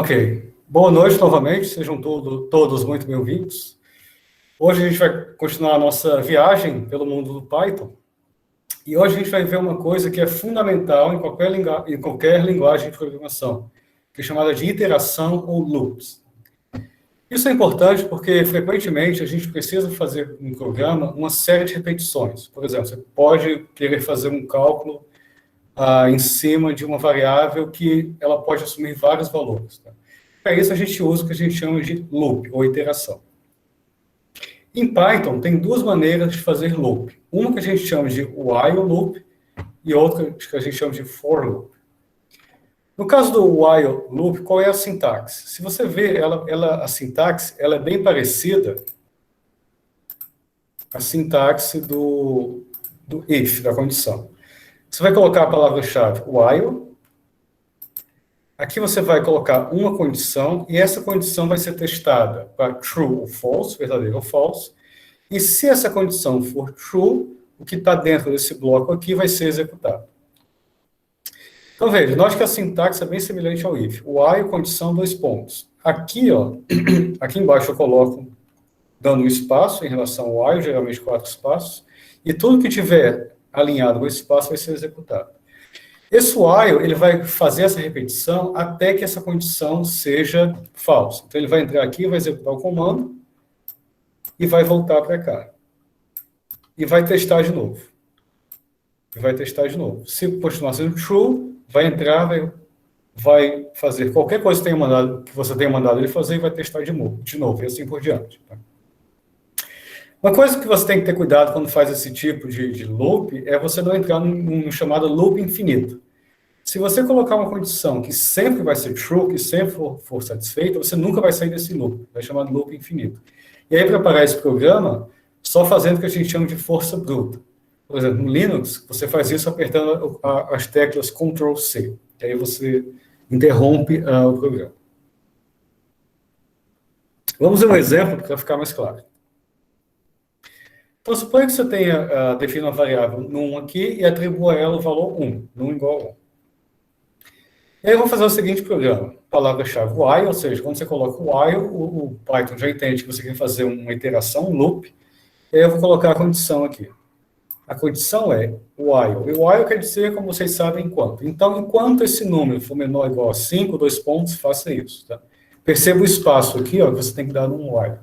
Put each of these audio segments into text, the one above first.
Ok. Boa noite novamente, sejam todos muito bem-vindos. Hoje a gente vai continuar a nossa viagem pelo mundo do Python. E hoje a gente vai ver uma coisa que é fundamental em qualquer linguagem de programação, que é chamada de iteração ou loops. Isso é importante porque, frequentemente, a gente precisa fazer no programa uma série de repetições. Por exemplo, você pode querer fazer um cálculo em cima de uma variável que ela pode assumir vários valores. Tá? Para isso, a gente usa o que a gente chama de loop, ou iteração. Em Python, tem duas maneiras de fazer loop. Uma que a gente chama de while loop e outra que a gente chama de for loop. No caso do while loop, qual é a sintaxe? Se você ver, a sintaxe ela é bem parecida à sintaxe do if, da condição. Você vai colocar a palavra-chave while. Aqui você vai colocar uma condição, e essa condição vai ser testada para true ou false, verdadeiro ou false. E se essa condição for true, o que está dentro desse bloco aqui vai ser executado. Então, veja, note que a sintaxe é bem semelhante ao if. While, condição, dois pontos. Aqui, aqui embaixo eu coloco dando um espaço em relação ao while, geralmente 4 espaços, e tudo que tiver alinhado com esse espaço vai ser executado. Esse while, ele vai fazer essa repetição até que essa condição seja falsa. Então, ele vai entrar aqui, vai executar o comando e vai voltar para cá. E vai testar de novo. Se continuar sendo true, vai entrar, vai fazer qualquer coisa que você tenha mandado ele fazer e vai testar de novo, e assim por diante. Tá? Uma coisa que você tem que ter cuidado quando faz esse tipo de loop é você não entrar num chamado loop infinito. Se você colocar uma condição que sempre vai ser true, que sempre for satisfeita, você nunca vai sair desse loop. Vai chamar de loop infinito. E aí, para parar esse programa, só fazendo o que a gente chama de força bruta. Por exemplo, no Linux, você faz isso apertando as teclas Ctrl+C. E aí você interrompe o programa. Vamos ver um exemplo para ficar mais claro. Então, suponha que você tenha definido uma variável num aqui e atribua a ela o valor 1, num igual a 1. E aí eu vou fazer o seguinte programa, palavra-chave while, ou seja, quando você coloca o while, o Python já entende que você quer fazer uma iteração, um loop, e aí eu vou colocar a condição aqui. A condição é while. E while quer dizer, como vocês sabem, enquanto. Então, enquanto esse número for menor ou igual a 5, 2 pontos, faça isso. Tá? Perceba o espaço aqui, que você tem que dar num while.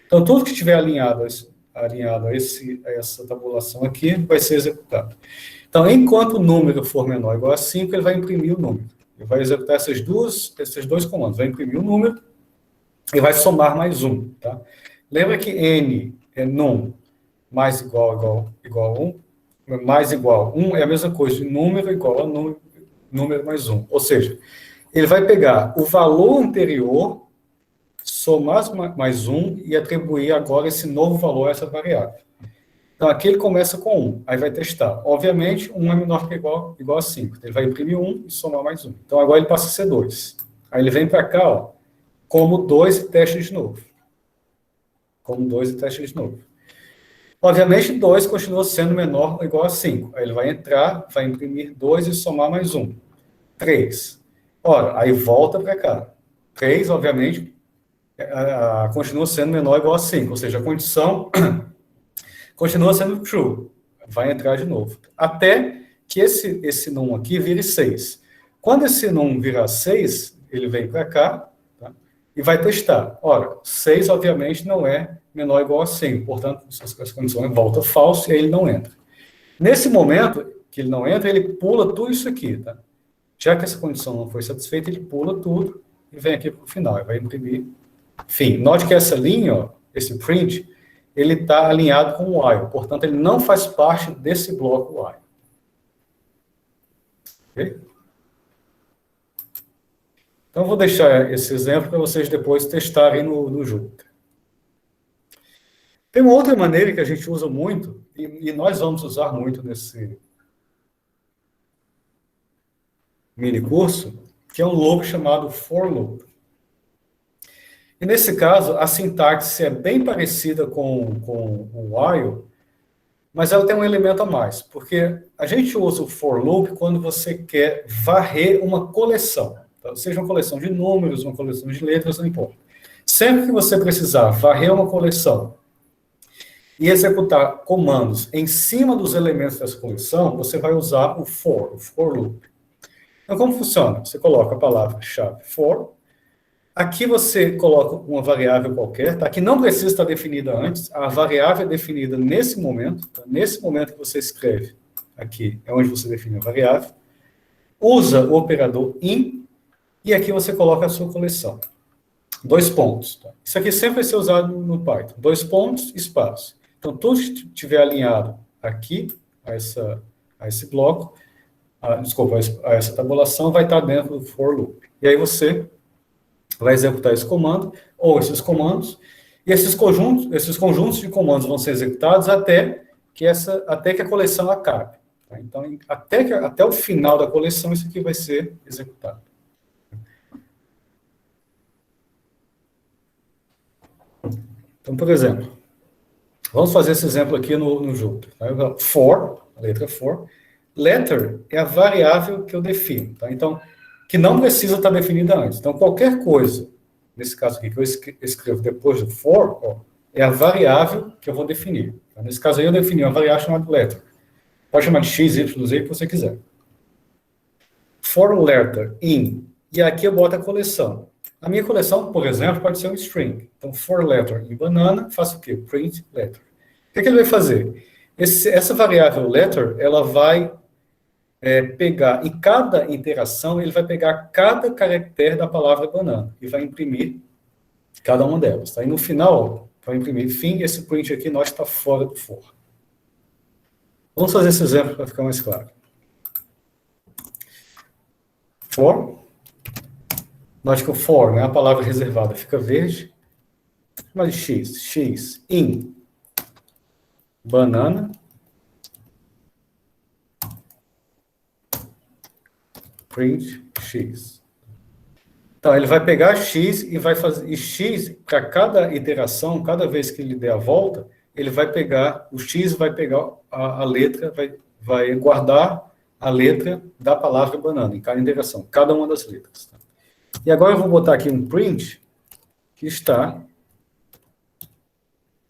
Então, tudo que estiver alinhado a essa tabulação aqui vai ser executado. Então, enquanto o número for menor ou igual a 5, ele vai imprimir o número. Ele vai executar esses dois comandos. Vai imprimir o número e vai somar mais um. Tá? Lembra que n é num mais igual a 1. Mais igual a 1 é a mesma coisa de número igual a número mais 1. Ou seja, ele vai pegar o valor anterior, somar mais 1 e atribuir agora esse novo valor a essa variável. Então, aqui ele começa com 1, aí vai testar. Obviamente, 1 é menor que igual a 5. Ele vai imprimir 1 e somar mais 1. Então, agora ele passa a ser 2. Aí ele vem para cá, como 2 e testa de novo. Obviamente, 2 continua sendo menor ou igual a 5. Aí ele vai entrar, vai imprimir 2 e somar mais 1. 3. Ora, aí volta para cá. 3, obviamente, continua sendo menor ou igual a 5. Ou seja, a condição continua sendo true. Vai entrar de novo. Até que esse num aqui vire 6. Quando esse num virar 6, ele vem para cá, tá? E vai testar. Ora, 6, obviamente, não é menor ou igual a 5. Portanto, essa condição volta falso e aí ele não entra. Nesse momento que ele não entra, ele pula tudo isso aqui. Tá? Já que essa condição não foi satisfeita, ele pula tudo e vem aqui para o final. Ele vai imprimir. Enfim, note que essa linha, esse print, ele está alinhado com o while. Portanto, ele não faz parte desse bloco while. Ok? Então, vou deixar esse exemplo para vocês depois testarem no Jupyter. Tem uma outra maneira que a gente usa muito, e nós vamos usar muito nesse mini curso, que é um loop chamado for loop. E nesse caso, a sintaxe é bem parecida com o while, mas ela tem um elemento a mais, porque a gente usa o for loop quando você quer varrer uma coleção. Então, seja uma coleção de números, uma coleção de letras, não importa. Sempre que você precisar varrer uma coleção e executar comandos em cima dos elementos dessa coleção, você vai usar o for loop. Então, como funciona? Você coloca a palavra-chave for, aqui você coloca uma variável qualquer, tá? Que não precisa estar definida antes, a variável é definida nesse momento, tá? Nesse momento que você escreve, aqui é onde você define a variável, usa o operador in, e aqui você coloca a sua coleção. 2 pontos. Tá? Isso aqui sempre vai ser usado no Python. 2 pontos, espaço. Então, tudo que estiver alinhado aqui, a esse bloco, a essa tabulação, vai estar dentro do for loop. E aí você vai executar esse comando, ou esses comandos, e esses conjuntos de comandos vão ser executados até que a coleção acabe. Tá? Então, até o final da coleção, isso aqui vai ser executado. Então, por exemplo, vamos fazer esse exemplo aqui no Jupyter. Tá? For, a letra for, letter é a variável que eu defino. Tá? Então, que não precisa estar definida antes. Então, qualquer coisa, nesse caso aqui, que eu escrevo depois do for, ó, é a variável que eu vou definir. Tá? Nesse caso aí, eu defini uma variável chamada letter. Pode chamar de x, y, z, o que você quiser. For letter in. E aqui eu boto a coleção. A minha coleção, por exemplo, pode ser um string. Então, for letter em banana, faço o quê? Print letter. O que ele vai fazer? Essa variável letter, ela vai pegar, em cada interação, ele vai pegar cada caractere da palavra banana e vai imprimir cada uma delas. Tá? E no final, vai imprimir fim, e esse print aqui, nós está fora do for. Vamos fazer esse exemplo para ficar mais claro. For. Note que o for, né, a palavra reservada, fica verde. Mas x in banana, print x. Então, ele vai pegar x e vai fazer, e x, para cada iteração, cada vez que ele der a volta, ele vai pegar, o x vai pegar a letra, vai guardar a letra da palavra banana, em cada interação, cada uma das letras. Tá? E agora eu vou botar aqui um print que está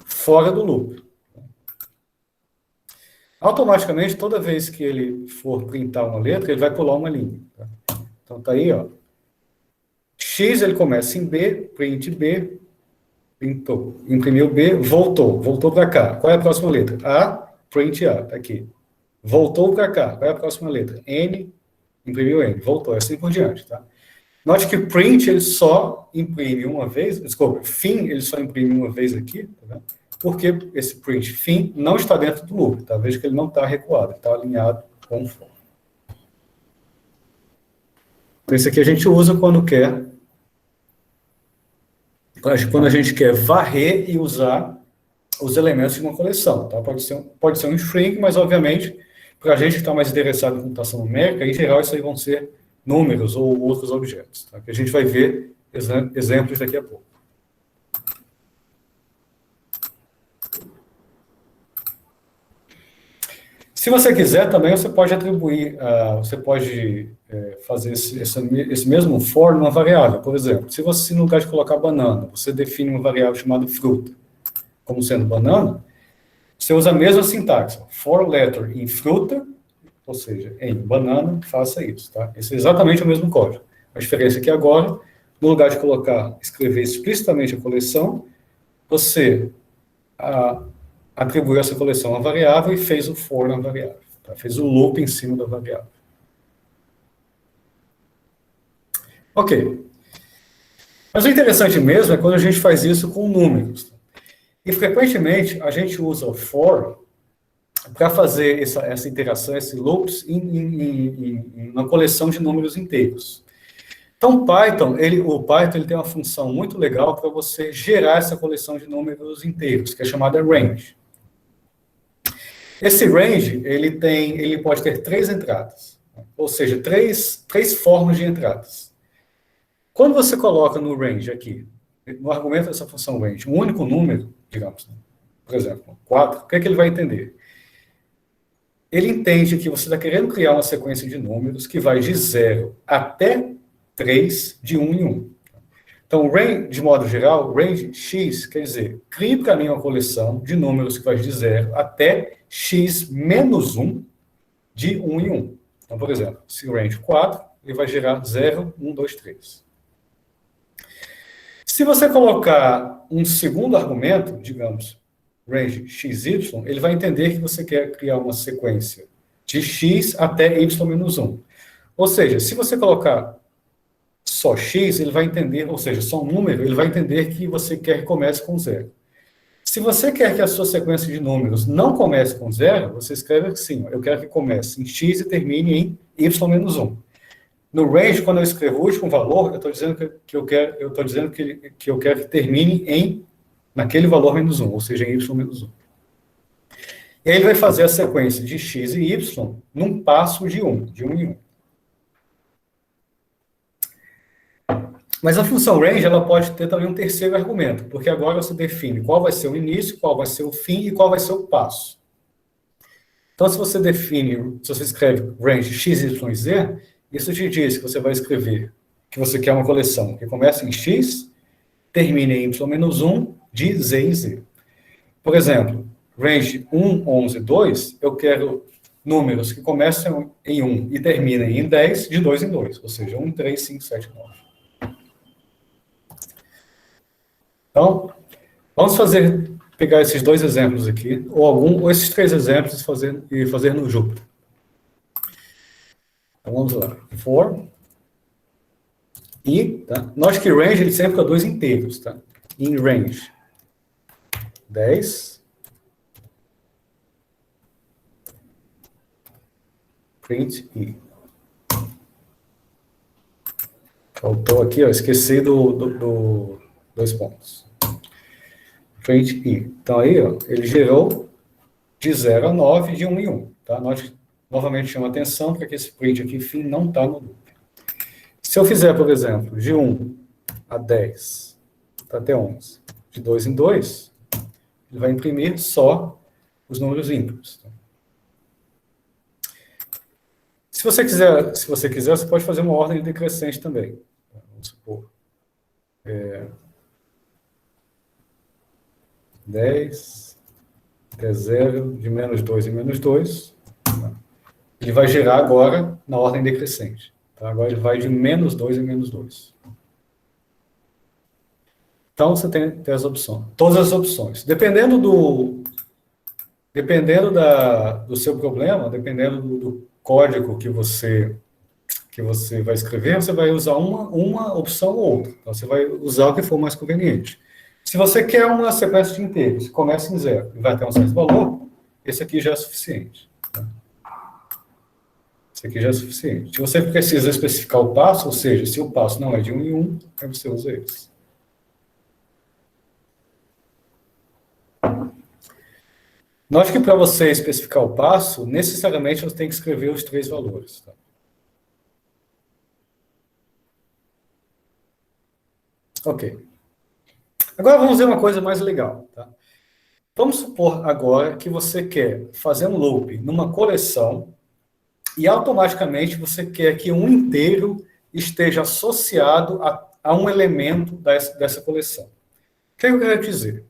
fora do loop. Automaticamente, toda vez que ele for printar uma letra, ele vai pular uma linha. Tá? Então, tá aí, ó. X, ele começa em B, print B, printou, imprimiu B, voltou para cá. Qual é a próxima letra? A, print A, tá aqui. Voltou para cá. Qual é a próxima letra? N, imprimiu N, voltou, assim por diante, tá? Note que print, ele só imprime uma vez, desculpa, fim, ele só imprime uma vez aqui, tá vendo? Porque esse print fim não está dentro do loop, tá? Veja que ele não está recuado, ele está alinhado com o for. Então, isso aqui a gente usa quando a gente quer varrer e usar os elementos de uma coleção, tá? Pode ser um string, mas, obviamente, para a gente que está mais interessado em computação numérica, em geral, isso aí vão ser números ou outros objetos, tá? Que a gente vai ver exemplos daqui a pouco. Se você quiser, também você pode atribuir, você pode fazer esse mesmo for numa variável. Por exemplo, se você, no lugar de colocar banana, você define uma variável chamada fruta, como sendo banana, você usa a mesma sintaxe. For letter em fruta, ou seja, em banana, faça isso. Tá? Esse é exatamente o mesmo código. A diferença é que agora, no lugar de escrever explicitamente a coleção, você atribuiu essa coleção a variável e fez o for na variável. Tá? Fez o loop em cima da variável. Ok. Mas o interessante mesmo é quando a gente faz isso com números. E, frequentemente, a gente usa o for para fazer essa interação, esse loops, em uma coleção de números inteiros. Então, o Python ele tem uma função muito legal para você gerar essa coleção de números inteiros, que é chamada range. Esse range, ele pode ter 3 entradas, ou seja, três formas de entradas. Quando você coloca no range aqui, no argumento dessa função range, um único número, digamos, por exemplo, 4, o que é que ele vai entender? Ele entende que você está querendo criar uma sequência de números que vai de 0 até 3 de 1 em 1. Então, range, de modo geral, range x quer dizer, crie para mim uma coleção de números que vai de 0 até x menos 1 de 1 em 1. Então, por exemplo, se o range 4, ele vai gerar 0, 1, 2, 3. Se você colocar um segundo argumento, digamos, range xy, ele vai entender que você quer criar uma sequência de x até y menos 1. Ou seja, se você colocar só x, ele vai entender, ou seja, só um número, ele vai entender que você quer que comece com 0. Se você quer que a sua sequência de números não comece com 0, você escreve assim, eu quero que comece em x e termine em y menos 1. No range, quando eu escrevo o último valor, eu estou dizendo que eu quero que termine naquele valor menos 1, ou seja, em y menos 1. E aí ele vai fazer a sequência de x e y num passo de 1 em 1. Mas a função range, ela pode ter também um terceiro argumento, porque agora você define qual vai ser o início, qual vai ser o fim e qual vai ser o passo. Então, se você escreve range x, y, z, isso te diz que você vai escrever que você quer uma coleção que começa em x, termina em y menos 1, de z em z. Por exemplo, range 1, 11, 2, eu quero números que começam em 1 e terminem em 10, de 2 em 2, ou seja, 1, 3, 5, 7, 9. Então, vamos pegar esses dois exemplos aqui, ou esses três exemplos e fazer no Jupyter. Então, vamos lá. For e, tá? Note que range ele sempre produz inteiros, tá? In range 10 print i. Faltou aqui, ó, esqueci do dois pontos. Print i. Então aí, ó, ele gerou de 0 a 9, de 1 em 1. Tá? Note, novamente chama atenção para que esse print aqui, fim, não está no loop. Se eu fizer, por exemplo, de 1 a 10, tá, até 11, de 2 em 2, ele vai imprimir só os números ímpares. Tá? Se você quiser, você pode fazer uma ordem decrescente também. Vamos supor. 10, até 0, de menos 2 em menos 2. Tá? Ele vai gerar agora na ordem decrescente. Tá? Agora ele vai de menos 2 em menos 2. Então, você tem as opções. Todas as opções. Dependendo do seu problema, dependendo do código que você vai escrever, você vai usar uma opção ou outra. Então, você vai usar o que for mais conveniente. Se você quer uma sequência de inteiros, começa em 0 e vai até um certo valor, esse aqui já é suficiente. Tá? Esse aqui já é suficiente. Se você precisa especificar o passo, ou seja, se o passo não é de 1 em 1, aí você usa esse. Note que para você especificar o passo, necessariamente você tem que escrever os 3 valores. Tá? Ok. Agora vamos ver uma coisa mais legal. Tá? Vamos supor agora que você quer fazer um loop numa coleção e automaticamente você quer que um inteiro esteja associado a um elemento dessa coleção. O que eu quero dizer?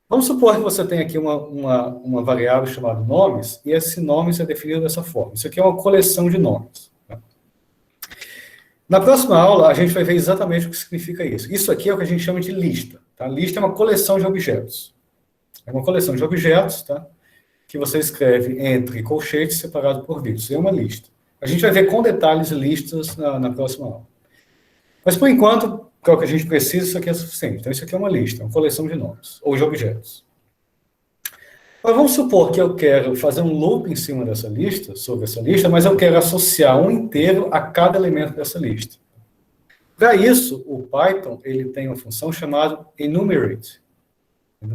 Vamos supor que você tem aqui uma variável chamada nomes, e esse nomes é definido dessa forma. Isso aqui é uma coleção de nomes. Tá? Na próxima aula, a gente vai ver exatamente o que significa isso. Isso aqui é o que a gente chama de lista. Tá? Lista é uma coleção de objetos. É uma coleção de objetos, tá? Que você escreve entre colchetes separados por vírgulas. Isso é uma lista. A gente vai ver com detalhes listas na próxima aula. Mas, por enquanto, que é o que a gente precisa, isso aqui é suficiente. Então, isso aqui é uma lista, uma coleção de nomes, ou de objetos. Agora, vamos supor que eu quero fazer um loop em cima dessa lista, sobre essa lista, mas eu quero associar um inteiro a cada elemento dessa lista. Para isso, o Python ele tem uma função chamada enumerate. O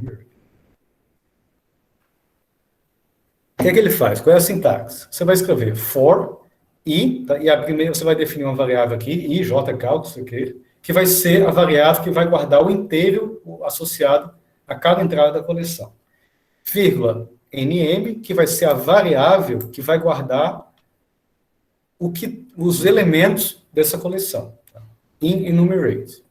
que é que ele faz? Qual é a sintaxe? Você vai escrever for i, tá? E a primeira você vai definir uma variável aqui, i, j, cal, isso aqui, que vai ser a variável que vai guardar o inteiro associado a cada entrada da coleção. Vírgula nm, que vai ser a variável que vai guardar os elementos dessa coleção. in enumerate.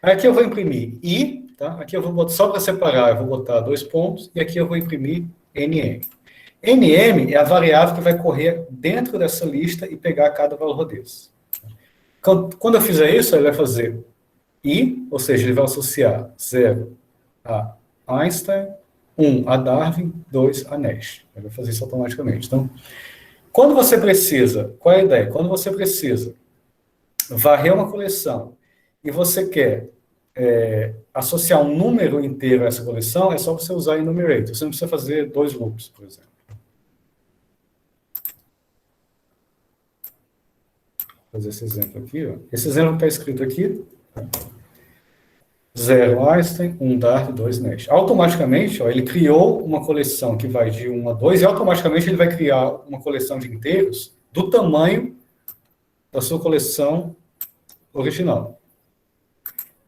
Aqui eu vou imprimir i, tá? Aqui eu vou botar, só para separar, eu vou botar 2 pontos, e aqui eu vou imprimir nm. nm é a variável que vai correr dentro dessa lista e pegar cada valor desse. Quando eu fizer isso, ele vai fazer i, ou seja, ele vai associar 0 a Einstein, 1 a Darwin, 2 a Nash. Ele vai fazer isso automaticamente. Então, quando você precisa, qual é a ideia? Quando você precisa varrer uma coleção e você quer associar um número inteiro a essa coleção, é só você usar enumerate. Você não precisa fazer 2 loops, por exemplo. Vou fazer esse exemplo aqui. Ó. Esse exemplo está escrito aqui. 0 Einstein, 1 Darwin, 2 Nash. Automaticamente, ó, ele criou uma coleção que vai de 1 a 2 e automaticamente ele vai criar uma coleção de inteiros do tamanho da sua coleção original.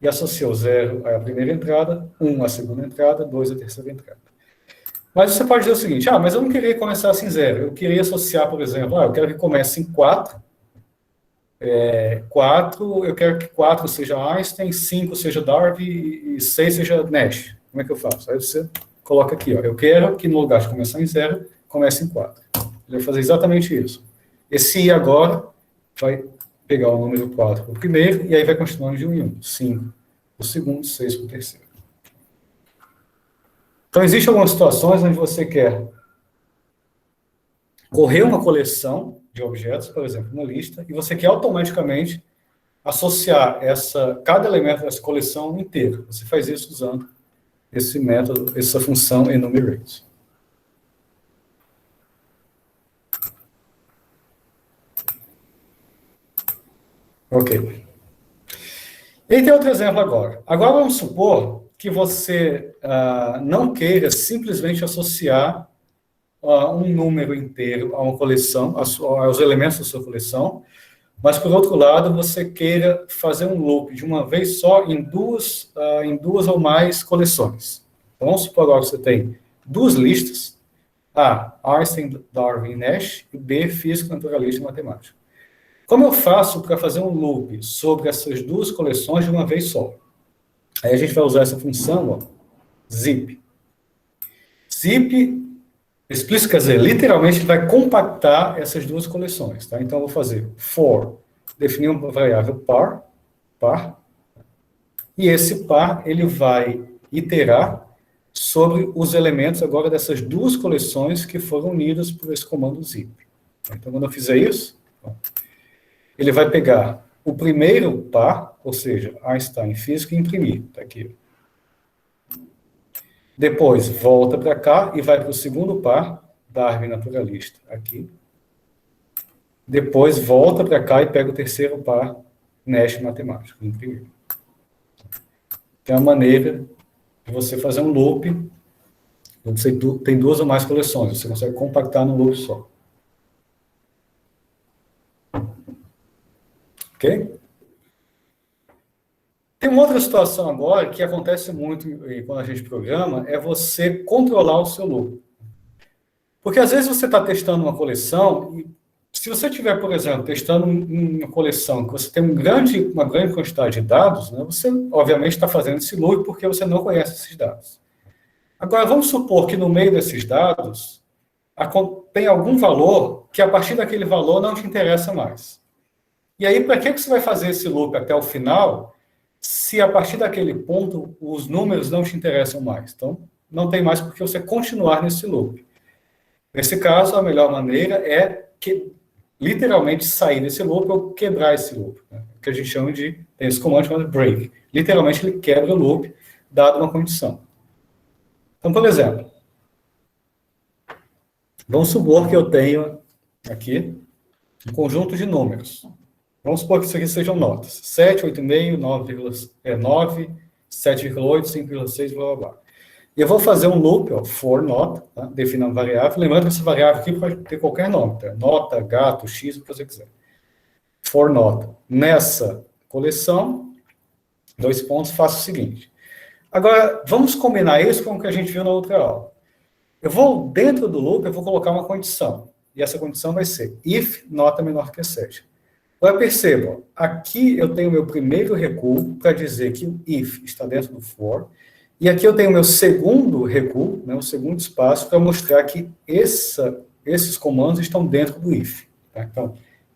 E associou 0 à primeira entrada, 1 à segunda entrada, 2 à terceira entrada. Mas você pode dizer o seguinte, mas eu não queria começar assim 0. Eu queria associar, por exemplo, eu quero que comece em 4, 4, eu quero que 4 seja Einstein, 5 seja Darwin e 6 seja Nash. Como é que eu faço? Aí você coloca aqui, ó, eu quero que no lugar de começar em 0, comece em 4. Ele vai fazer exatamente isso. Esse I agora vai pegar o número 4 para o primeiro, e aí vai continuando de 1 em 1. 5 para o segundo, 6 para o terceiro. Então, existem algumas situações onde você quer correr uma coleção de objetos, por exemplo, uma lista, e você quer automaticamente associar cada elemento dessa coleção inteira. Você faz isso usando esse método, essa função enumerate. Ok. E tem outro exemplo agora. Agora vamos supor que você não queira simplesmente associar um número inteiro a uma coleção, aos elementos da sua coleção, mas, por outro lado, você queira fazer um loop de uma vez só em duas ou mais coleções. Então, vamos supor agora que você tem 2 listas, A, Einstein, Darwin e Nash, e B, Físico, Naturalista e Matemático. Como eu faço para fazer um loop sobre essas 2 coleções de uma vez só? Aí a gente vai usar essa função, ó, zip. Zip, explícito, quer dizer, literalmente ele vai compactar essas 2 coleções. Tá? Então, eu vou fazer for, definir uma variável par, e esse par ele vai iterar sobre os elementos agora dessas 2 coleções que foram unidas por esse comando zip. Então, quando eu fizer isso, ó, ele vai pegar o primeiro par, ou seja, Einstein Físico, e imprimir. Está aqui. Depois, volta para cá e vai para o segundo par, Darwin Naturalista, aqui. Depois, volta para cá e pega o terceiro par, Nash Matemático, imprimir. É uma maneira de você fazer um loop, quando você tem 2 ou mais coleções, você consegue compactar num loop só. Ok? Tem uma outra situação agora que acontece muito quando a gente programa, é você controlar o seu loop. Porque às vezes você está testando uma coleção, e se você estiver, por exemplo, testando uma coleção que você tem uma grande quantidade de dados, né, você obviamente está fazendo esse loop porque você não conhece esses dados. Agora, vamos supor que no meio desses dados tem algum valor que a partir daquele valor não te interessa mais. E aí, para que você vai fazer esse loop até o final, se a partir daquele ponto os números não te interessam mais? Então, não tem mais por que você continuar nesse loop. Nesse caso, a melhor maneira é literalmente sair desse loop ou quebrar esse loop. Né? Que a gente chama tem esse comando chamado break. Literalmente, ele quebra o loop, dado uma condição. Então, por exemplo, vamos supor que eu tenho aqui um conjunto de números. Vamos supor que isso aqui sejam notas. 7, 8,5, 9, 7,8, 5,6, blá, blá, blá. E eu vou fazer um loop, ó, for nota, tá? Define uma variável. Lembrando que essa variável aqui pode ter qualquer nome, tá? Nota, gato, x, o que você quiser. For nota. Nessa coleção, 2 pontos, faço o seguinte. Agora, vamos combinar isso com o que a gente viu na outra aula. Dentro do loop, eu vou colocar uma condição. E essa condição vai ser if nota menor que 7. Agora percebam, aqui eu tenho meu primeiro recuo para dizer que o if está dentro do for, e aqui eu tenho meu segundo recuo, né, o segundo espaço, para mostrar que esses comandos estão dentro do if. Tá? Então,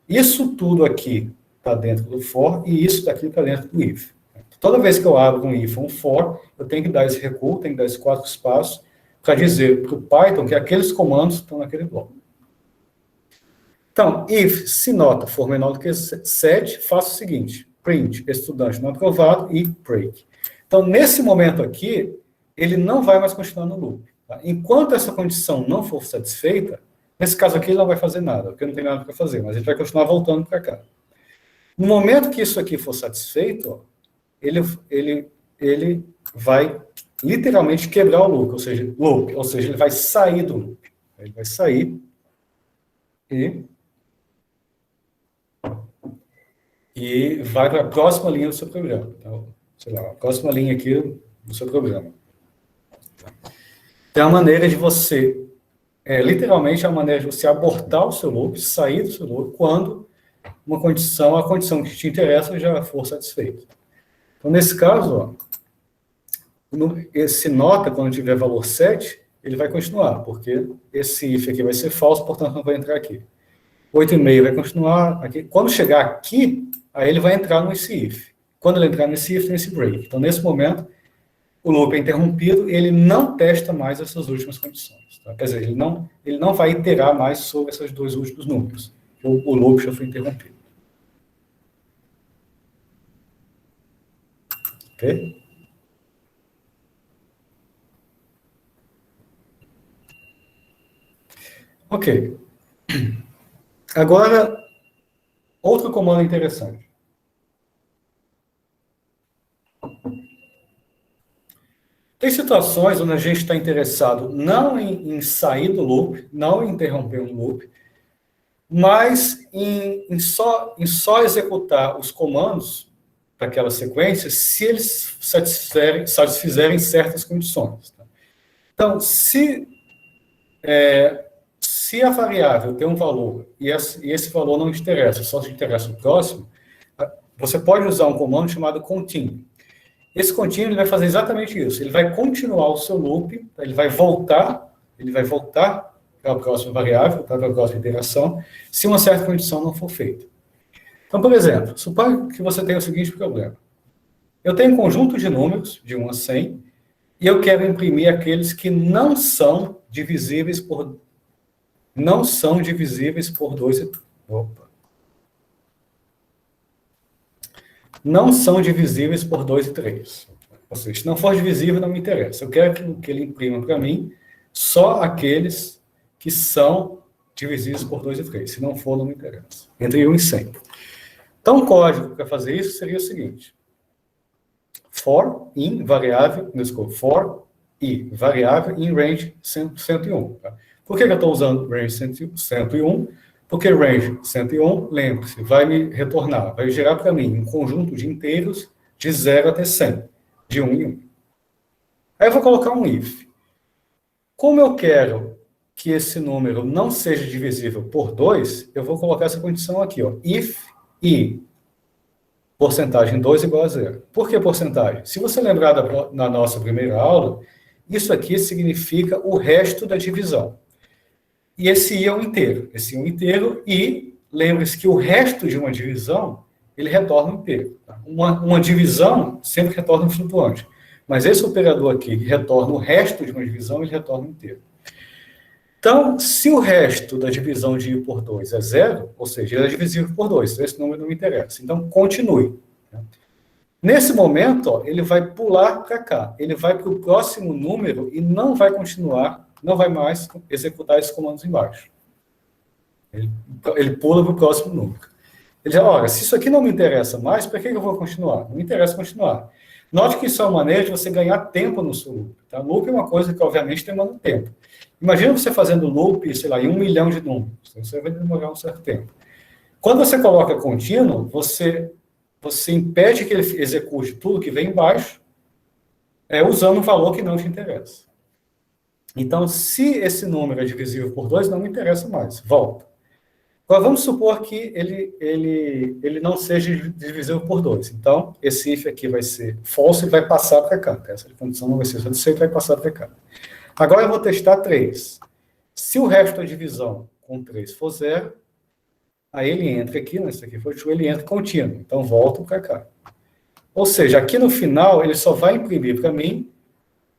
isso tudo aqui está dentro do for, e isso daqui está dentro do if. Toda vez que eu abro um if ou um for, eu tenho que dar esse recuo, tenho que dar esses 4 espaços, para dizer para o Python que aqueles comandos estão naquele bloco. Então, if, se nota for menor do que 7, faça o seguinte, print estudante não aprovado e break. Então, nesse momento aqui, ele não vai mais continuar no loop. Tá? Enquanto essa condição não for satisfeita, nesse caso aqui ele não vai fazer nada, porque não tem nada para fazer, mas ele vai continuar voltando para cá. No momento que isso aqui for satisfeito, ó, ele vai literalmente quebrar o loop, ou seja, ele vai sair do loop. Ele vai sair e vai para a próxima linha do seu programa. Então, sei lá, a próxima linha aqui do seu programa. Tem a maneira de você, literalmente a maneira de você abortar o seu loop, sair do seu loop, quando a condição que te interessa já for satisfeita. Então, nesse caso, ó, esse nota, quando tiver valor 7, ele vai continuar, porque esse if aqui vai ser falso, portanto não vai entrar aqui. 8,5 vai continuar aqui. Quando chegar aqui, aí ele vai entrar nesse if. Quando ele entrar nesse if, tem esse break. Então, nesse momento, o loop é interrompido e ele não testa mais essas últimas condições. Tá? Quer dizer, ele não vai iterar mais sobre esses dois últimos números. O loop já foi interrompido. Ok? Ok. Agora, outro comando interessante. Tem situações onde a gente está interessado não em sair do loop, não em interromper um loop, mas em só executar os comandos daquela sequência se eles satisfizerem certas condições. Tá? Então, se a variável tem um valor e esse valor não te interessa, só te interessa o próximo, você pode usar um comando chamado continue. Esse continue ele vai fazer exatamente isso. Ele vai continuar o seu loop, ele vai voltar para a próxima variável, para a próxima iteração, se uma certa condição não for feita. Então, por exemplo, suponha que você tenha o seguinte problema. Eu tenho um conjunto de números, de 1 a 100, e eu quero imprimir aqueles que não são divisíveis por 2 e... Não são divisíveis por 2 e 3. Ou seja, se não for divisível, não me interessa. Eu quero que ele imprima para mim só aqueles que são divisíveis por 2 e 3. Se não for, não me interessa. Entre 1 e 100. Então, o código para fazer isso seria o seguinte. For in variável, for i variável in range 101. Tá? Por que eu estou usando range 101? Porque range 101, lembre-se, vai me retornar, vai gerar para mim um conjunto de inteiros de 0 até 100, de 1 em 1. Aí eu vou colocar um if. Como eu quero que esse número não seja divisível por 2, eu vou colocar essa condição aqui, ó, if i porcentagem 2 igual a 0. Por que porcentagem? Se você lembrar na nossa primeira aula, isso aqui significa o resto da divisão. E esse i é um inteiro. Esse é um inteiro e lembre-se que o resto de uma divisão, ele retorna um inteiro. Tá? Uma divisão sempre retorna um flutuante. Mas esse operador aqui, que retorna o resto de uma divisão, ele retorna um inteiro. Então, se o resto da divisão de i por 2 é 0, ou seja, ele é divisível por 2, esse número não me interessa. Então, continue. Nesse momento, ó, ele vai pular para cá. Ele vai para o próximo número e não vai continuar, não vai mais executar esses comandos embaixo. Ele pula para o próximo número. Ele diz, olha, se isso aqui não me interessa mais, por que eu vou continuar? Não me interessa continuar. Note que isso é uma maneira de você ganhar tempo no seu loop. Tá? Loop é uma coisa que, obviamente, demanda tempo. Imagina você fazendo loop, sei lá, em 1 milhão de números. Você vai demorar um certo tempo. Quando você coloca contínuo, você impede que ele execute tudo que vem embaixo, usando um valor que não te interessa. Então, se esse número é divisível por 2, não me interessa mais. Volta. Agora, vamos supor que ele não seja divisível por 2. Então, esse if aqui vai ser false e vai passar para cá. Essa condição não vai ser satisfeita, vai passar para cá. Agora, eu vou testar 3. Se o resto da divisão com 3 for 0, aí ele entra aqui, isso aqui foi true, ele entra contínuo. Então, volta para cá. Ou seja, aqui no final, ele só vai imprimir para mim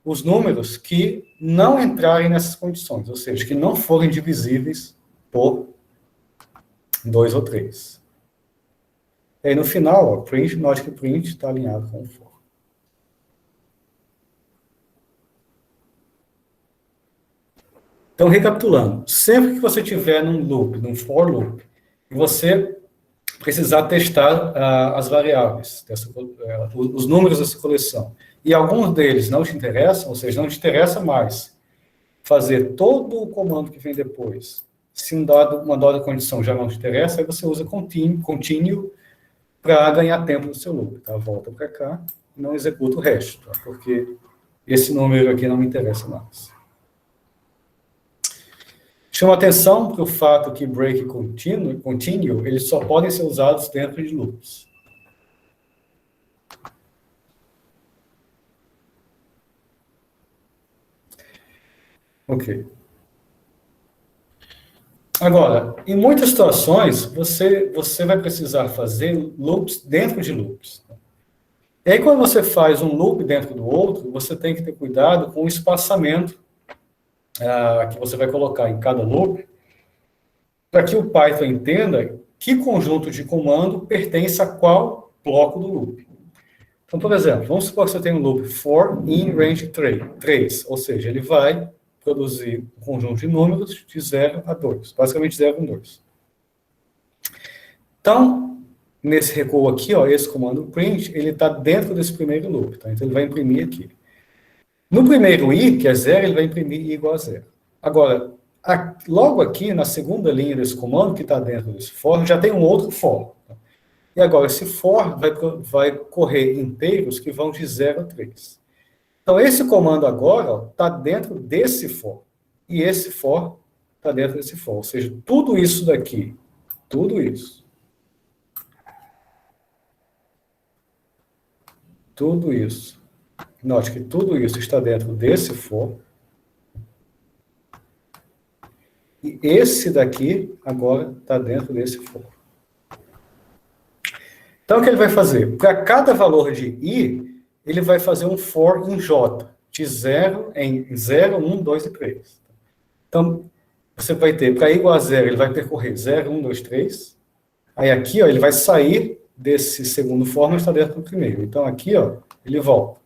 os números que não entrarem nessas condições, ou seja, que não forem divisíveis por 2 ou 3. E aí no final, ó, print, note que print está alinhado com o for. Então, recapitulando, sempre que você tiver num loop, num for loop, e você precisar testar as variáveis, os números dessa coleção, e alguns deles não te interessam, ou seja, não te interessa mais fazer todo o comando que vem depois, se uma dada condição já não te interessa, aí você usa continue para ganhar tempo no seu loop. Tá? Volta para cá e não executa o resto, tá? Porque esse número aqui não me interessa mais. Chama atenção para o fato que break e continue, eles só podem ser usados dentro de loops. Ok. Agora, em muitas situações, você vai precisar fazer loops dentro de loops. E aí, quando você faz um loop dentro do outro, você tem que ter cuidado com o espaçamento que você vai colocar em cada loop, para que o Python entenda que conjunto de comando pertence a qual bloco do loop. Então, por exemplo, vamos supor que você tem um loop for in range 3, ou seja, ele vai produzir um conjunto de números de 0 a 2, basicamente 0 com 2. Então, nesse recuo aqui, ó, esse comando print, ele está dentro desse primeiro loop, tá? Então ele vai imprimir aqui. No primeiro i, que é 0, ele vai imprimir i igual a 0. Agora, logo aqui, na segunda linha desse comando, que está dentro desse for, já tem um outro for. Tá? E agora, esse for vai correr inteiros que vão de 0 a 3. Então, esse comando agora está dentro desse for. E esse for está dentro desse for. Ou seja, tudo isso daqui, tudo isso, note que tudo isso está dentro desse for. E esse daqui, agora, está dentro desse for. Então, o que ele vai fazer? Para cada valor de i, ele vai fazer um for em j, de 0 em 0, 1, 2 e 3. Então, você vai ter, para i igual a 0, ele vai percorrer 0, 1, 2, 3. Aí aqui, ó, ele vai sair desse segundo for, mas está dentro do primeiro. Então, aqui, ó, ele volta.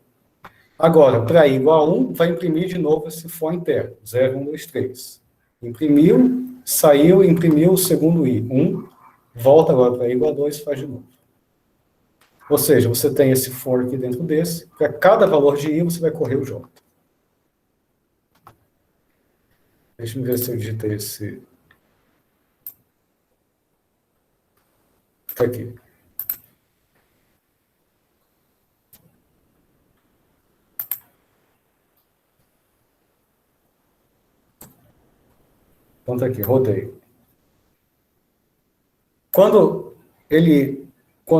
Agora, para i igual a 1, vai imprimir de novo esse for interno, 0, 1, 2, 3. Imprimiu, saiu, imprimiu o segundo i, 1, volta agora para i igual a 2 e faz de novo. Ou seja, você tem esse for aqui dentro desse, para cada valor de i você vai correr o j. Deixa eu ver se eu digitei esse. Está aqui. Então está aqui, rodei. Quando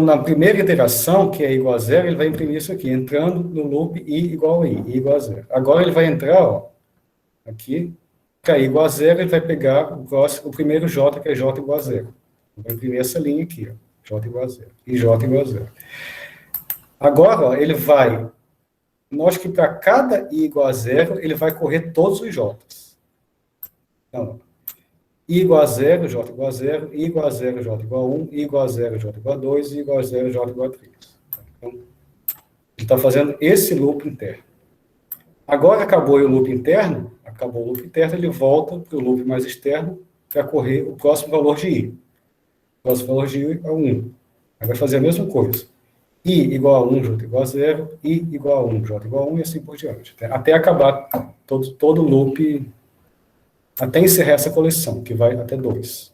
na primeira iteração, que é igual a 0, ele vai imprimir isso aqui, entrando no loop i igual a i igual a 0. Agora ele vai entrar, ó, aqui, para i igual a 0, ele vai pegar o primeiro j, que é j igual a 0. Vai imprimir essa linha aqui, ó, j igual a 0, e j igual a 0. Agora, ó, ele vai, nós que para cada i igual a 0, ele vai correr todos os j's. Então, i igual a 0, j igual a 0, i igual a 0, j igual a 1, i igual a 0, j igual a 2, i igual a 0, j igual a 3. Então, ele está fazendo esse loop interno. Agora acabou o loop interno, ele volta para o loop mais externo para correr o próximo valor de i. O próximo valor de i é 1. Aí vai fazer a mesma coisa. I igual a 1, j igual a 0, i igual a 1, j igual a 1 e assim por diante. Até acabar todo o loop, até encerrar essa coleção, que vai até 2.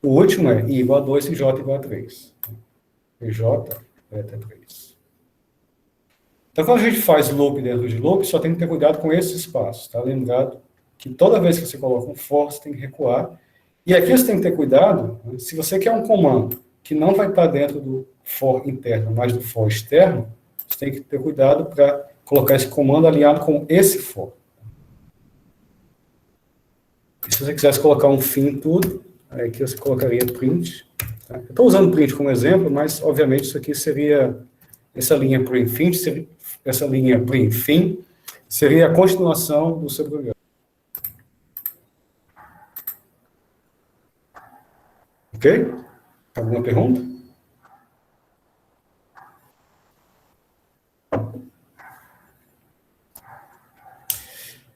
O último é i igual a 2 e j igual a 3. E j vai até 3. Então, quando a gente faz loop dentro de loop, só tem que ter cuidado com esse espaço, tá? Lembrado que toda vez que você coloca um for, você tem que recuar, E aqui você tem que ter cuidado, né? Se você quer um comando que não vai estar dentro do for interno, mas do for externo, você tem que ter cuidado para colocar esse comando alinhado com esse for. E se você quisesse colocar um fim em tudo, aí aqui você colocaria print. Tá? Eu estou usando print como exemplo, mas, obviamente, isso aqui seria, essa linha print fim, essa linha print fim, seria a continuação do seu programa. Ok? Alguma pergunta?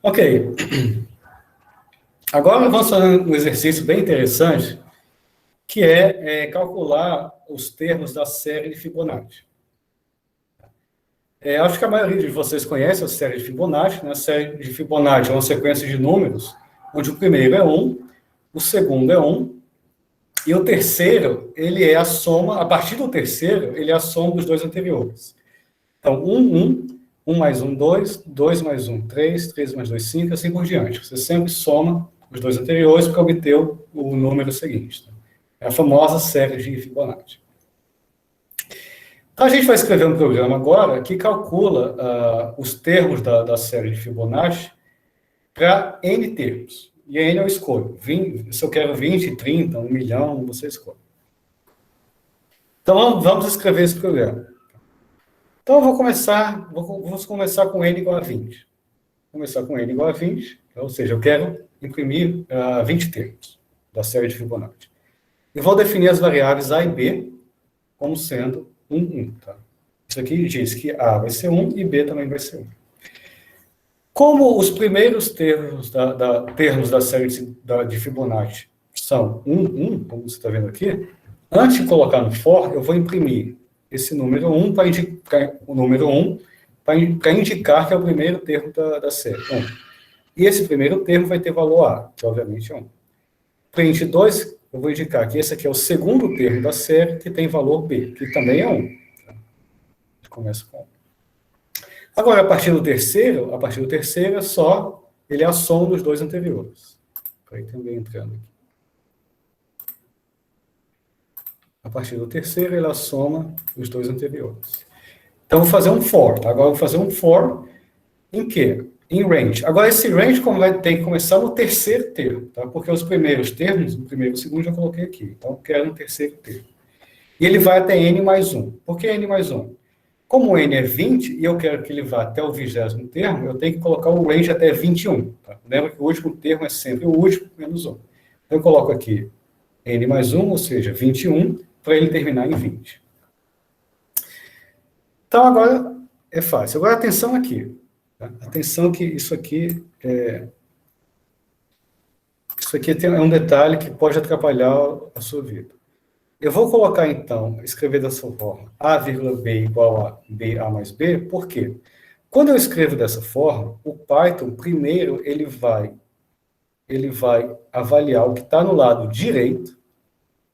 Ok. Agora vamos fazer um exercício bem interessante, que é calcular os termos da série de Fibonacci. Acho que a maioria de vocês conhece a série de Fibonacci, né? A série de Fibonacci é uma sequência de números, onde o primeiro é 1, o segundo é 1, e o terceiro, ele é a soma, a partir do terceiro, ele é a soma dos dois anteriores. Então, 1 mais 1, 2, 2 mais 1, 3, 3 mais 2, 5, assim por diante. Você sempre soma os dois anteriores para obter o número seguinte. Tá? É a famosa série de Fibonacci. Então, a gente vai escrever um programa agora que calcula os termos da série de Fibonacci para N termos. E N eu escolho. 20, se eu quero 20, 30, 1 milhão, você escolhe. Então, vamos escrever esse programa. Então, vamos começar com N igual a 20. Vou começar com N igual a 20, ou seja, eu quero imprimir 20 termos da série de Fibonacci. E vou definir as variáveis A e B como sendo 1. Tá? Isso aqui diz que A vai ser 1 e B também vai ser 1. Como os primeiros termos da série de Fibonacci são 1, como você está vendo aqui, antes de colocar no for, eu vou imprimir esse número 1 para indicar o número 1 para indicar que é o primeiro termo da série, 1. E esse primeiro termo vai ter valor A, que obviamente é 1. Print 2, eu vou indicar que esse aqui é o segundo termo da série, que tem valor B, que também é 1. Tá? Começa com 1. Agora, a partir do terceiro é só, ele é a soma dos dois anteriores. Aí também entrando aqui. A partir do terceiro, ele é a soma dos dois anteriores. Então, eu vou fazer um for. Tá? Agora, eu vou fazer um for em quê? Em range. Agora, esse range tem que começar no terceiro termo, tá? Porque os primeiros termos, o primeiro e o segundo, já coloquei aqui. Então, eu quero no terceiro termo. E ele vai até n mais 1. Por que n mais 1? Como n é 20 e eu quero que ele vá até o 20º termo, eu tenho que colocar o range até 21. Tá? Lembra que o último termo é sempre o último menos 1. Então, eu coloco aqui n mais 1, ou seja, 21, para ele terminar em 20. Então, agora é fácil. Agora, atenção aqui. Tá? Atenção que isso aqui é um detalhe que pode atrapalhar a sua vida. Eu vou colocar, então, escrever dessa forma, A, B igual a BA mais B, por quê? Quando eu escrevo dessa forma, o Python, primeiro, ele vai avaliar o que está no lado direito,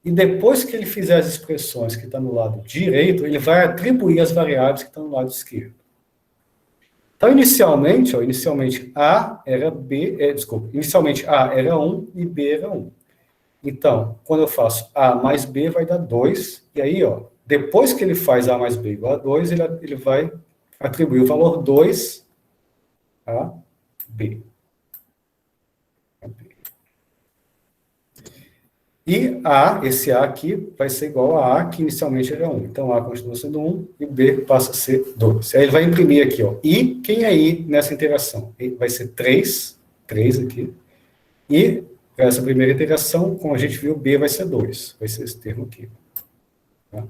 e depois que ele fizer as expressões que estão no lado direito, ele vai atribuir as variáveis que estão no lado esquerdo. Então, inicialmente A era inicialmente A era 1 e B era 1. Então, quando eu faço A mais B, vai dar 2. E aí, depois que ele faz A mais B igual a 2, ele vai atribuir o valor 2 a B. E esse A aqui vai ser igual a que inicialmente era 1. Então, A continua sendo 1 e B passa a ser 2. Aí ele vai imprimir aqui, I, quem é I nessa interação? Vai ser 3 aqui. E para essa primeira interação, como a gente viu, B vai ser 2. Vai ser esse termo aqui. Tá?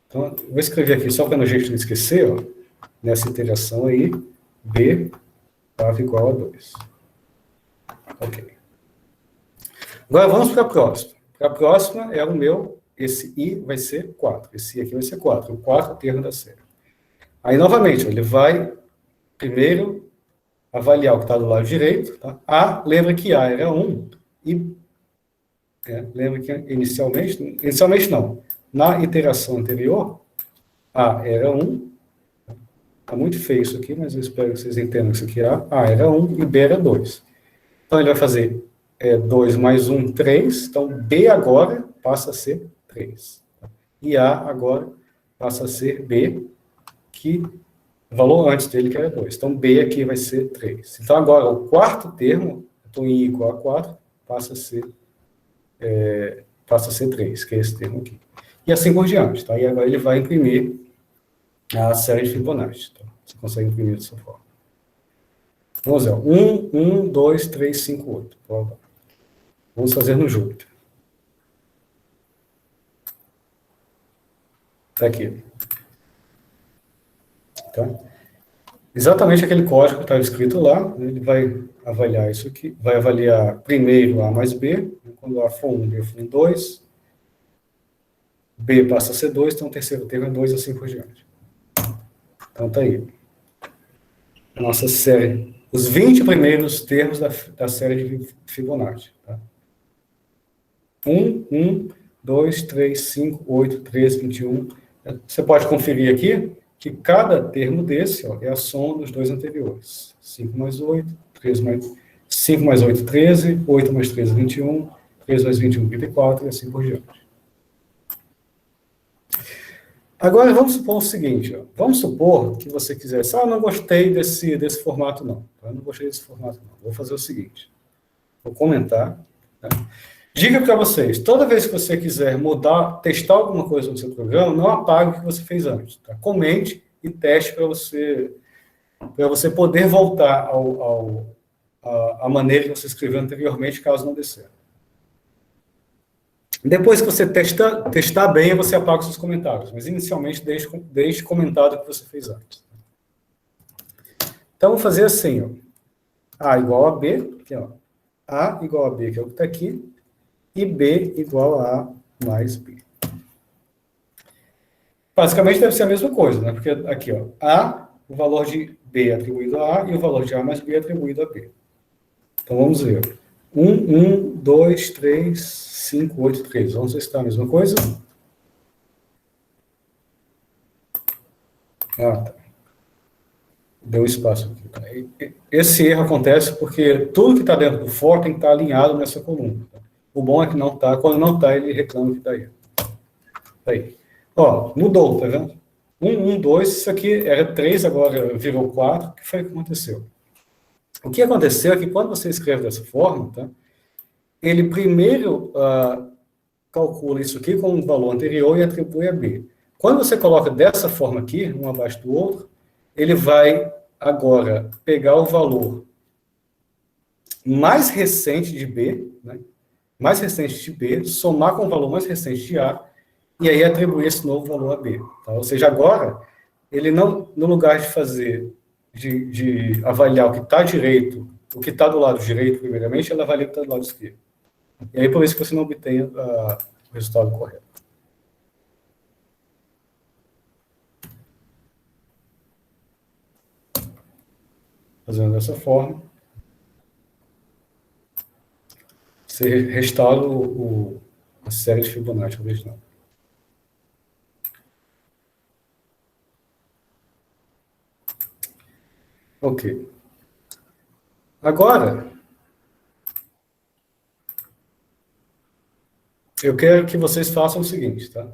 Então, eu vou escrever aqui, só para a gente não esquecer, nessa interação aí, B estava igual a 2. Ok. Agora vamos para a próxima. Para a próxima é esse I vai ser 4. Esse I aqui vai ser 4, o quarto termo da série. Aí, novamente, ele vai primeiro avaliar o que está do lado direito. Tá? Lembra que A era 1 e lembra que inicialmente não, na iteração anterior, A era 1, está muito feio isso aqui, mas eu espero que vocês entendam que isso aqui é A era 1 e B era 2. Então, ele vai fazer é 2 mais 1, 3. Então, B agora passa a ser 3. E A agora passa a ser B, que o valor antes dele que era 2. Então, B aqui vai ser 3. Então, agora, o quarto termo, então, I igual a 4, passa a ser 3, que é esse termo aqui. E assim por diante. Tá? E agora ele vai imprimir a série de Fibonacci. Tá? Você consegue imprimir dessa forma. Vamos ver. 1, 1, 2, 3, 5, 8. Vamos fazer no Júpiter. Está aqui. Tá? Exatamente aquele código que estava escrito lá, ele vai avaliar isso aqui, vai avaliar primeiro A mais B, quando A for 1, B for 2, B passa a ser 2, então o terceiro termo é 2, assim por diante. Então tá aí. A nossa série, os 20 primeiros termos da série de Fibonacci. Tá? 1, 1, 2, 3, 5, 8, 13, 21. Você pode conferir aqui que cada termo desse é a soma dos dois anteriores. 5 mais 8, 5 mais 8, 13, 8 mais 13, 21, 13 mais 21, 24, e assim por diante. Agora, vamos supor o seguinte, ó. Vamos supor que você quisesse, não gostei desse formato, não. Eu não gostei desse formato, não. Vou fazer o seguinte, vou comentar. Tá? Dica para vocês, toda vez que você quiser mudar, testar alguma coisa no seu programa, não apague o que você fez antes. Tá? Comente e teste para você poder voltar à maneira que você escreveu anteriormente, caso não dê certo. Depois que você testar bem, você apaga os seus comentários. Mas, inicialmente, deixe comentado o que você fez antes. Então, vou fazer assim, ó. A igual a B, aqui, ó. A igual a B, que é o que está aqui, e B igual a A mais B. Basicamente, deve ser a mesma coisa, né? Porque aqui, ó, A, o valor de B atribuído a A, e o valor de A mais B atribuído a B. Então, vamos ver. 1, 1, 2, 3, 5, 8, 3. Vamos ver se está a mesma coisa. Tá. Deu espaço aqui. Esse erro acontece porque tudo que está dentro do for tem que estar alinhado nessa coluna. Tá? O bom é que não está. Quando não está, ele reclama que está erro. Aí. Ó, mudou, tá vendo? 1, 1, 2. Isso aqui era 3, agora virou 4. O que foi que aconteceu? O que aconteceu é que quando você escreve dessa forma, tá? Ele primeiro calcula isso aqui com um valor anterior e atribui a B. Quando você coloca dessa forma aqui, um abaixo do outro, ele vai agora pegar o valor mais recente de B, né? Mais recente de B, somar com o valor mais recente de A, e aí atribuir esse novo valor a B. Tá? Ou seja, agora, ele não, no lugar de fazer, de avaliar o que está direito, o que está do lado direito, primeiramente, ele avalia o que está do lado esquerdo. E aí, por isso que você não obtém o resultado correto. Fazendo dessa forma, você restaura a série de Fibonacci original. Ok. Agora, eu quero que vocês façam o seguinte, tá?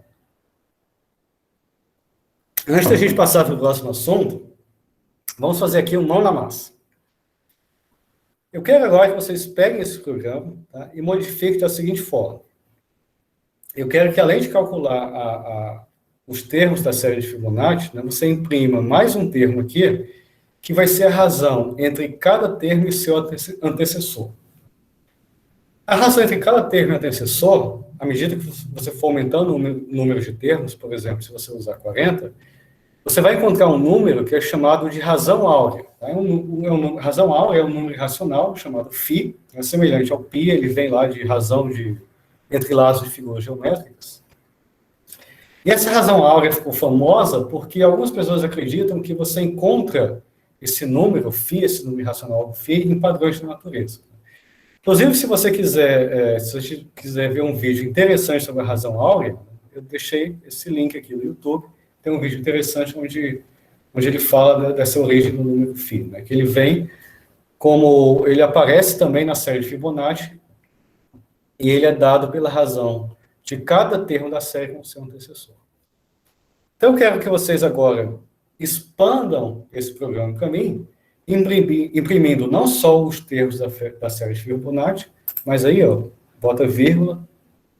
Antes da gente passar para o próximo assunto, vamos fazer aqui um mão na massa. Eu quero agora que vocês peguem esse programa, tá, e modifiquem da seguinte forma. Eu quero que, além de calcular os termos da série de Fibonacci, né, você imprima mais um termo aqui, que vai ser a razão entre cada termo e seu antecessor. A razão entre cada termo e antecessor, à medida que você for aumentando o número de termos, por exemplo, se você usar 40, você vai encontrar um número que é chamado de razão áurea. Tá? Razão áurea é um número irracional chamado φ, é semelhante ao π, ele vem lá de razão entre laços de figuras geométricas. E essa razão áurea ficou famosa porque algumas pessoas acreditam que você encontra esse número φ, esse número irracional φ, em padrões da natureza. Inclusive, se você quiser ver um vídeo interessante sobre a razão áurea, eu deixei esse link aqui no YouTube. Tem um vídeo interessante onde ele fala dessa origem do número φ, né? Que ele vem como ele aparece também na série de Fibonacci e ele é dado pela razão de cada termo da série com o seu antecessor. Então, eu quero que vocês agora expandam esse programa para mim, imprimindo não só os termos da série de Fibonacci, mas aí, ó, bota vírgula,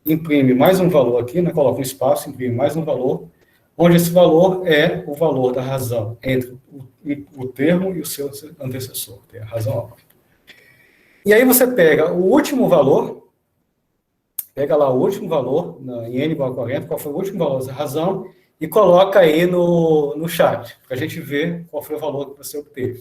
imprime mais um valor aqui, né, coloca um espaço, imprime mais um valor, onde esse valor é o valor da razão entre o termo e o seu antecessor, que é a razão óbvia. E aí você pega o último valor, pega lá o último valor, em n igual a 40, qual foi o último valor dessa razão, e coloca aí no chat, para a gente ver qual foi o valor que você obteve.